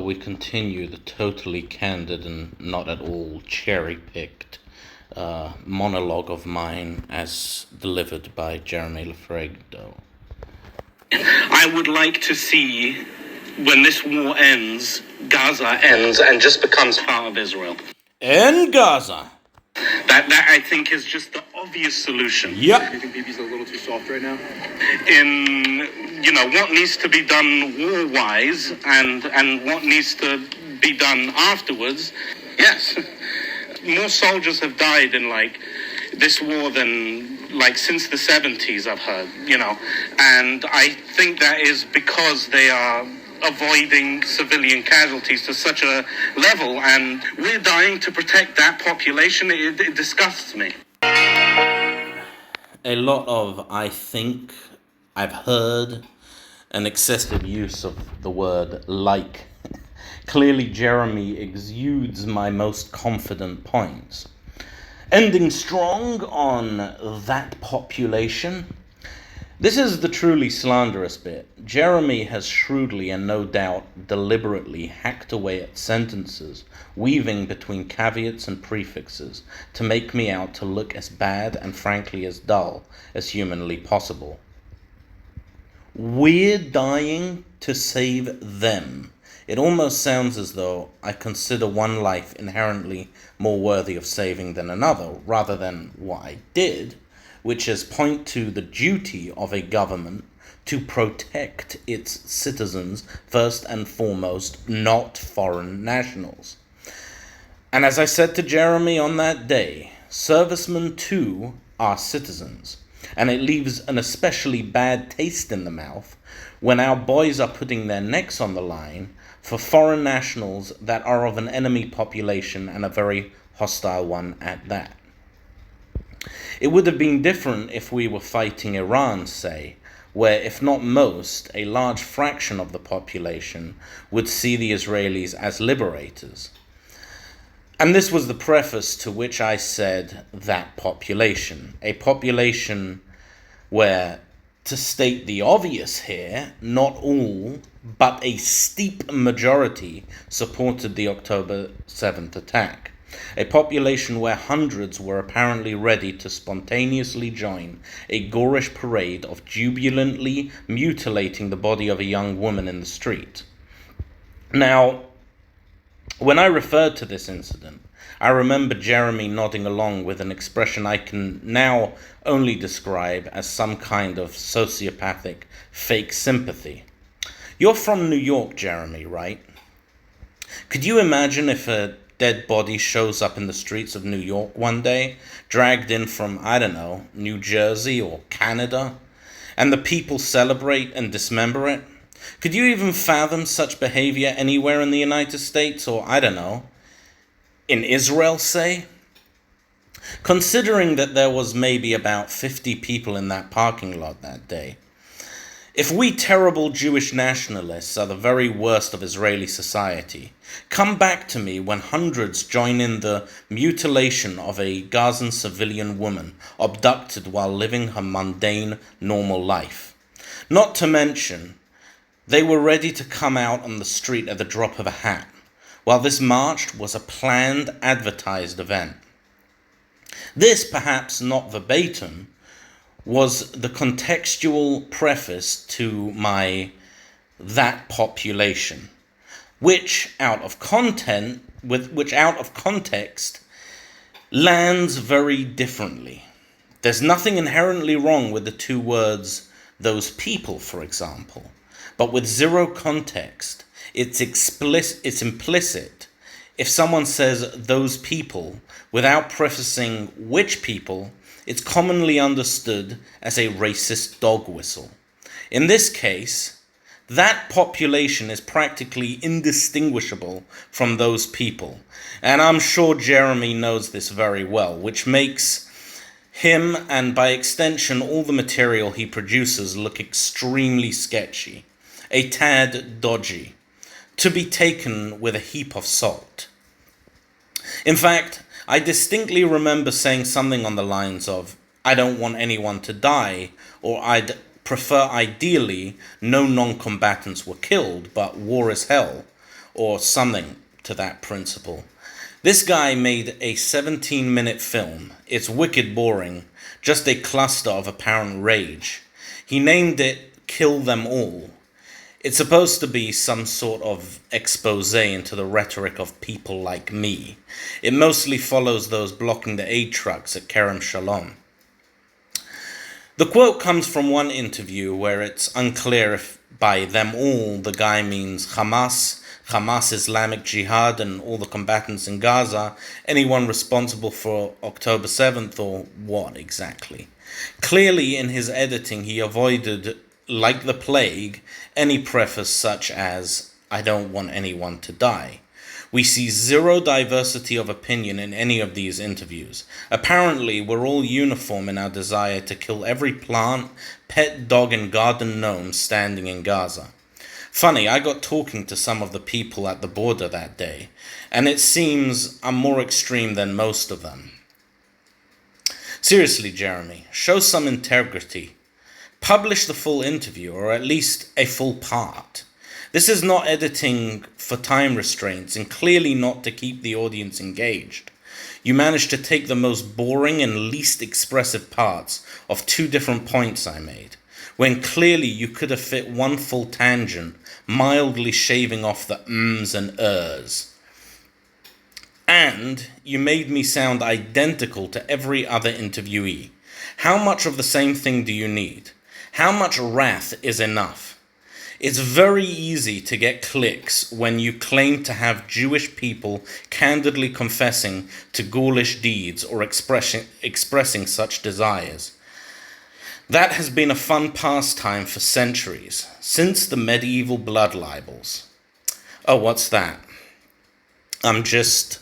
We continue the totally candid and not at all cherry-picked monologue of mine as delivered by Jeremy Loffredo. I would like to see, when this war ends, Gaza ends and just becomes part of Israel. In Gaza! That I think is just the obvious solution. Yep. Do you think BB's a little too soft right now? In, what needs to be done war-wise and what needs to be done afterwards, yes. More soldiers have died in, this war than, since the 70s, I've heard, And I think that is because they are avoiding civilian casualties to such a level, and we're dying to protect that population. It disgusts me. A lot of, I think, I've heard, an excessive use of the word like. Clearly, Jeremy exudes my most confident points. Ending strong on that population. This is the truly slanderous bit. Jeremy has shrewdly and no doubt deliberately hacked away at sentences, weaving between caveats and prefixes to make me out to look as bad and frankly as dull as humanly possible. We're dying to save them. It almost sounds as though I consider one life inherently more worthy of saving than another, rather than what I did, which is point to the duty of a government to protect its citizens first and foremost, not foreign nationals. And as I said to Jeremy on that day, servicemen too are citizens, and it leaves an especially bad taste in the mouth when our boys are putting their necks on the line for foreign nationals that are of an enemy population, and a very hostile one at that. It would have been different if we were fighting Iran, say, where, if not most, a large fraction of the population would see the Israelis as liberators. And this was the preface to which I said that population. A population where, to state the obvious here, not all, but a steep majority supported the October 7th attack. A population where hundreds were apparently ready to spontaneously join a gorish parade of jubilantly mutilating the body of a young woman in the street. Now, when I referred to this incident, I remember Jeremy nodding along with an expression I can now only describe as some kind of sociopathic fake sympathy. You're from New York, Jeremy, right? Could you imagine if a dead body shows up in the streets of New York one day, dragged in from, New Jersey or Canada, and the people celebrate and dismember it? Could you even fathom such behavior anywhere in the United States or, in Israel, say? Considering that there was maybe about 50 people in that parking lot that day. If we terrible Jewish nationalists are the very worst of Israeli society, come back to me when hundreds join in the mutilation of a Gazan civilian woman abducted while living her mundane, normal life. Not to mention, they were ready to come out on the street at the drop of a hat, while this march was a planned, advertised event. This, perhaps not verbatim, was the contextual preface to my that population, which out of context lands very differently. There's nothing inherently wrong with the two words those people, for example, but with zero context, it's implicit. If someone says those people without prefacing which people, it's commonly understood as a racist dog whistle. In this case, that population is practically indistinguishable from those people. And I'm sure Jeremy knows this very well, which makes him, and by extension all the material he produces, look extremely sketchy, a tad dodgy, to be taken with a heap of salt. In fact, I distinctly remember saying something on the lines of, I don't want anyone to die, or I'd prefer ideally no non-combatants were killed, but war is hell, or something to that principle. This guy made a 17-minute film. It's wicked boring, just a cluster of apparent rage. He named it Kill Them All. It's supposed to be some sort of expose into the rhetoric of people like me. It mostly follows those blocking the aid trucks at Kerem Shalom. The quote comes from one interview where it's unclear if by them all the guy means Hamas, Islamic Jihad, and all the combatants in Gaza, anyone responsible for October 7th, or what exactly. Clearly, in his editing, he avoided, like the plague, any preface such as, "I don't want anyone to die." We see zero diversity of opinion in any of these interviews. Apparently, we're all uniform in our desire to kill every plant, pet, dog, and garden gnome standing in Gaza. Funny, I got talking to some of the people at the border that day, and it seems I'm more extreme than most of them. Seriously, Jeremy, show some integrity. Publish the full interview, or at least a full part. This is not editing for time restraints, and clearly not to keep the audience engaged. You managed to take the most boring and least expressive parts of two different points I made, when clearly you could have fit one full tangent, mildly shaving off the ums and ers. And you made me sound identical to every other interviewee. How much of the same thing do you need? How much wrath is enough? It's very easy to get clicks when you claim to have Jewish people candidly confessing to ghoulish deeds or expressing such desires. That has been a fun pastime for centuries, since the medieval blood libels. Oh, what's that? I'm just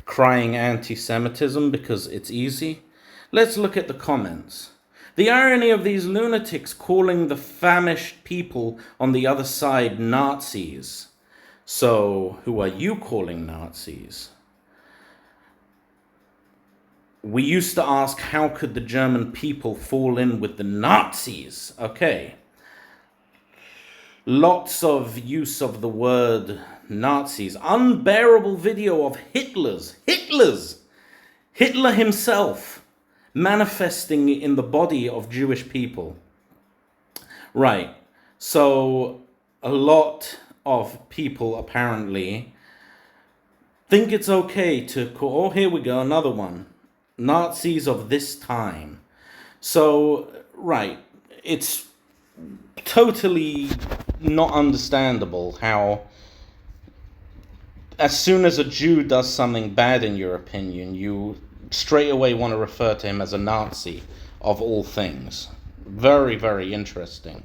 crying anti-Semitism because it's easy. Let's look at the comments. The irony of these lunatics calling the famished people on the other side Nazis. So, who are you calling Nazis? We used to ask, how could the German people fall in with the Nazis? Okay. Lots of use of the word Nazis. Unbearable video of Hitler himself manifesting in the body of Jewish people. Right. So a lot of people apparently think it's okay to call, oh, here we go, another one. Nazis of this time. So, right, it's totally not understandable how as soon as a Jew does something bad in your opinion, you straight away want to refer to him as a Nazi of all things. Very, very interesting.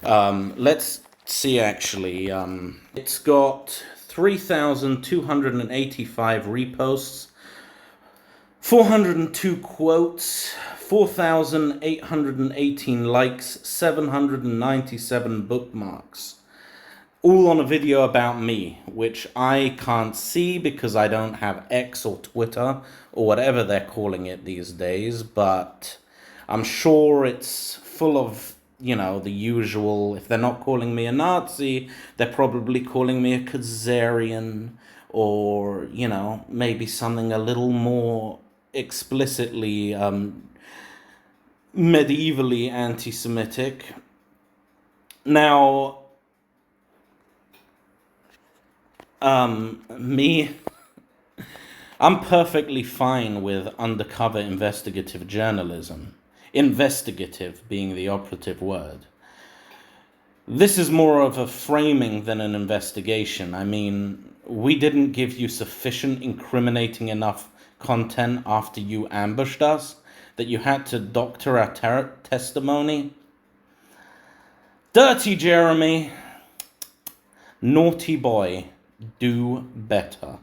Let's see actually. It's got 3,285 reposts, 402 quotes, 4,818 likes, 797 bookmarks. All on a video about me, which I can't see because I don't have X or Twitter or whatever they're calling it these days, but I'm sure it's full of, the usual. If they're not calling me a Nazi, they're probably calling me a Khazarian or, maybe something a little more explicitly medievally anti-Semitic. Now, I'm perfectly fine with undercover investigative journalism. Investigative being the operative word. This is more of a framing than an investigation. I mean, we didn't give you sufficient incriminating enough content after you ambushed us that you had to doctor our testimony. Dirty Jeremy. Naughty boy. Do better.